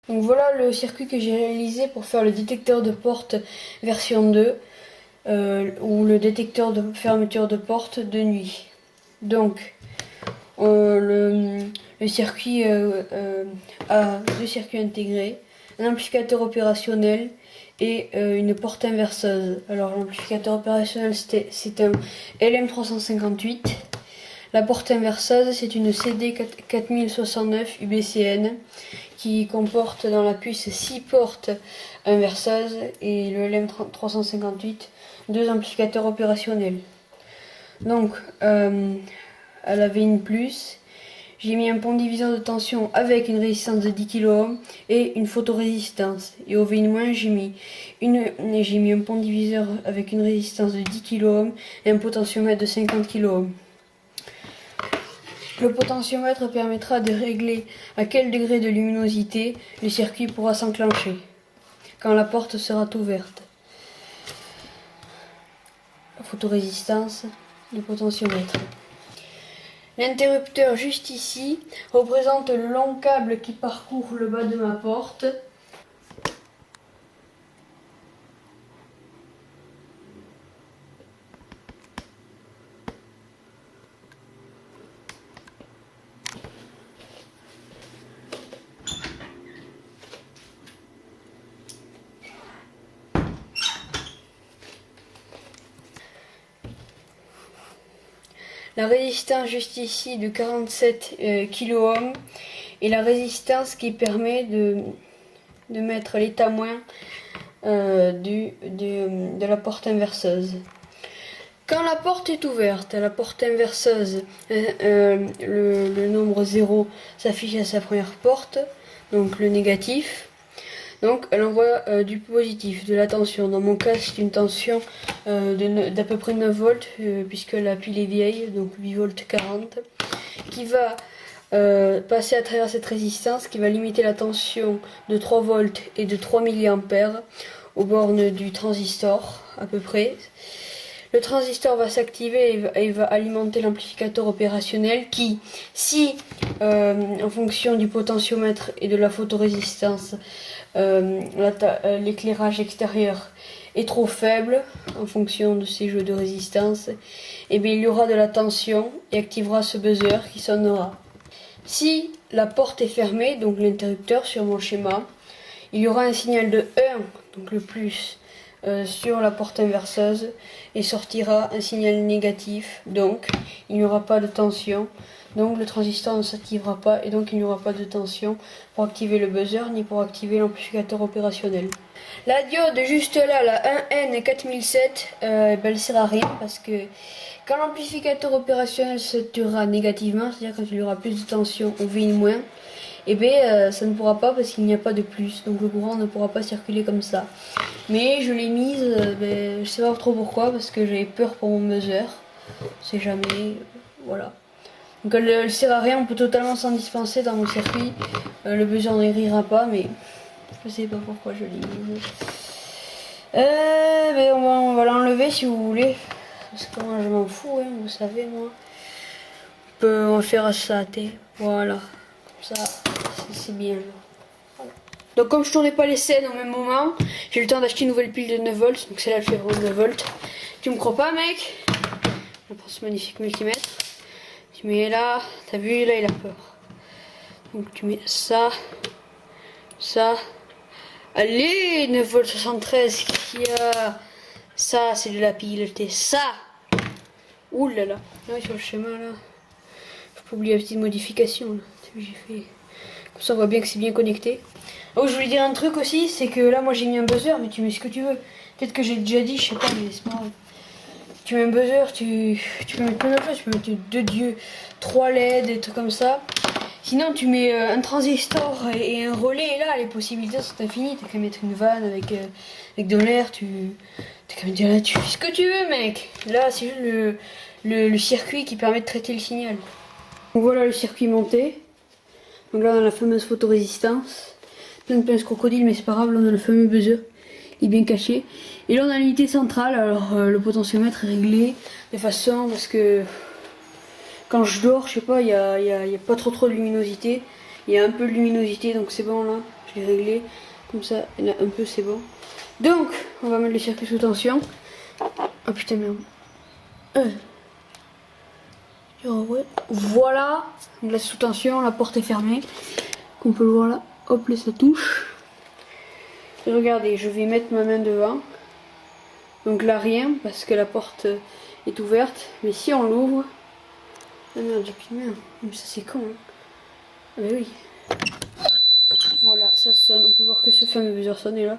Donc voilà le circuit que j'ai réalisé pour faire le détecteur de porte version 2 ou le détecteur de fermeture de porte de nuit. Donc le circuit a deux circuits intégrés, un amplificateur opérationnel et une porte inverseuse. Alors l'amplificateur opérationnel c'est un LM358. La porte inverseuse, c'est une CD 4069 UBCN qui comporte dans la puce 6 portes inverseuses et le LM358, deux amplificateurs opérationnels. Donc, à la V1+, j'ai mis un pont diviseur de tension avec une résistance de 10 kΩ et une photorésistance. Et au V1-, j'ai mis un pont diviseur avec une résistance de 10 kΩ et un potentiomètre de 50 kΩ. Le potentiomètre permettra de régler à quel degré de luminosité le circuit pourra s'enclencher quand la porte sera ouverte. La photorésistance, le potentiomètre. L'interrupteur juste ici représente le long câble qui parcourt le bas de ma porte. La résistance juste ici de 47 kΩ et la résistance qui permet de mettre les témoins de la porte inverseuse. Quand la porte est ouverte, la porte inverseuse, le nombre 0 s'affiche à sa première porte, donc le négatif. Donc elle envoie du positif, de la tension. Dans mon cas, c'est une tension d'à peu près 9 volts, puisque la pile est vieille, donc 8 volts 40, qui va passer à travers cette résistance, qui va limiter la tension de 3 volts et de 3 mA aux bornes du transistor, à peu près. Le transistor va s'activer et va alimenter l'amplificateur opérationnel qui, si en fonction du potentiomètre et de la photorésistance, l'éclairage extérieur est trop faible en fonction de ces jeux de résistance, et bien il y aura de la tension et activera ce buzzer qui sonnera. Si la porte est fermée, donc l'interrupteur sur mon schéma, il y aura un signal de 1, donc le plus, sur la porte inverseuse et sortira un signal négatif, donc il n'y aura pas de tension, donc le transistor ne s'activera pas et donc il n'y aura pas de tension pour activer le buzzer ni pour activer l'amplificateur opérationnel. La diode juste là, la 1N4007, elle sert à rien parce que quand l'amplificateur opérationnel saturera négativement, c'est-à-dire quand il y aura plus de tension ou V1-, et bien ça ne pourra pas parce qu'il n'y a pas de plus, donc le courant ne pourra pas circuler comme ça. Mais je l'ai mise, je sais pas trop pourquoi, parce que j'avais peur pour mon buzzer, c'est jamais, voilà. Donc elle sert à rien, on peut totalement s'en dispenser dans mon circuit, le buzzer ne rira pas, mais je sais pas pourquoi je l'ai mise. Mais on va l'enlever si vous voulez, parce que moi je m'en fous, hein, vous savez moi. On va faire ça, voilà, comme ça. C'est bien. Voilà. Donc comme je tournais pas les scènes au même moment, j'ai eu le temps d'acheter une nouvelle pile de 9 volts. Donc celle-là elle fait vraiment 9 volts. Tu me crois pas mec? On prend ce magnifique multimètre. Tu mets là, t'as vu là il a peur. Donc tu mets ça. Ça. Allez 9 volts 73 qu'est-ce qu'il y a? Ça c'est de la pile, t'es ça. Ouh là là. Là sur le schéma là. Faut pas oublier la petite modification là. J'ai fait. Comme ça on voit bien que c'est bien connecté. Oh je voulais dire un truc aussi, c'est que là moi j'ai mis un buzzer, mais tu mets ce que tu veux. Peut-être que j'ai déjà dit, je sais pas, mais c'est marrant. Tu mets un buzzer, tu peux mettre plein de choses, tu peux mettre 2 dieux, 3 LED, des trucs comme ça. Sinon tu mets un transistor et un relais, et là les possibilités sont infinies. T'as qu'à mettre une vanne avec de l'air, tu fais ce que tu veux mec. Là c'est juste le circuit qui permet de traiter le signal. Donc voilà le circuit monté. Donc là on a la fameuse photorésistance, plein de pinces crocodiles, mais c'est pas grave, là on a le fameux buzzer, il est bien caché. Et là on a l'unité centrale, alors le potentiomètre est réglé de façon parce que quand je dors, je sais pas, il y a pas trop de luminosité, il y a un peu de luminosité donc c'est bon là, je l'ai réglé. Comme ça, il y en a un peu, c'est bon. Donc, on va mettre le circuit sous tension. Oh putain, merde. Voilà, donc là sous tension, la porte est fermée. Comme on peut le voir là, hop là ça touche. Et regardez, je vais mettre ma main devant. Donc là rien, parce que la porte est ouverte. Mais si on l'ouvre... Ah merde, j'ai plus de main. Mais ça c'est con. Hein. Ah mais oui. Voilà, ça sonne. On peut voir que ce fameux buzzer sonne là.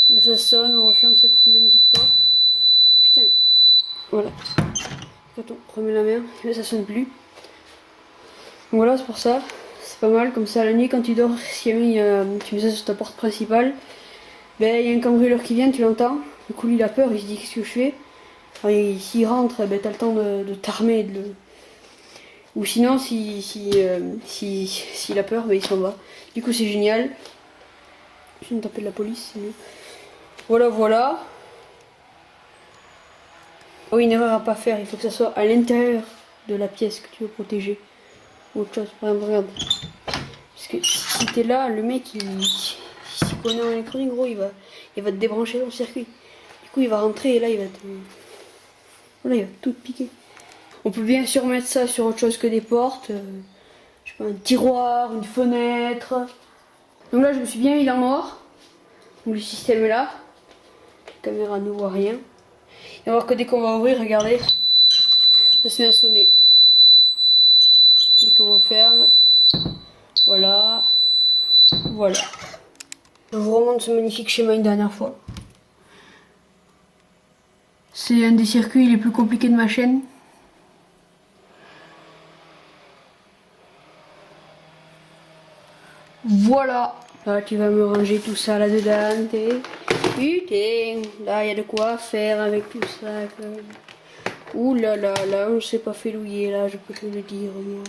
Là ça sonne, on referme cette magnifique porte. Putain. Voilà. Quand on remet la main, là ça sonne plus. Donc voilà, c'est pour ça. C'est pas mal, comme ça la nuit quand tu dors, si jamais tu mets ça sur ta porte principale, ben il y a un cambrioleur qui vient, tu l'entends. Du coup lui il a peur, il se dit qu'est-ce que je fais. S'il rentre, ben t'as le temps de t'armer, de le... Ou sinon s'il a peur, ben il s'en va. Du coup c'est génial. Je viens de taper de la police, c'est mieux. Voilà, voilà. Oui, une erreur à pas faire, il faut que ça soit à l'intérieur de la pièce que tu veux protéger. Ou autre chose, par exemple, regarde. Parce que si t'es là, le mec, s'il connaît en électronique, gros, il va te débrancher dans le circuit. Du coup, il va rentrer et là, il va te... Voilà, il va tout te piquer. On peut bien sûr mettre ça sur autre chose que des portes. Je sais pas, un tiroir, une fenêtre. Donc là, je me suis bien mis dans le noir. Donc le système est là. La caméra ne voit rien. Et on va voir que dès qu'on va ouvrir, regardez, ça se met à sonner. Dès qu'on referme, voilà, voilà. Je vous remonte ce magnifique schéma une dernière fois. C'est un des circuits les plus compliqués de ma chaîne. Voilà. Là, tu vas me ranger tout ça là-dedans. Putain, là, il y a de quoi faire avec tout ça. Ouh là là, là, on ne s'est pas fait louiller, là, je peux te le dire, moi.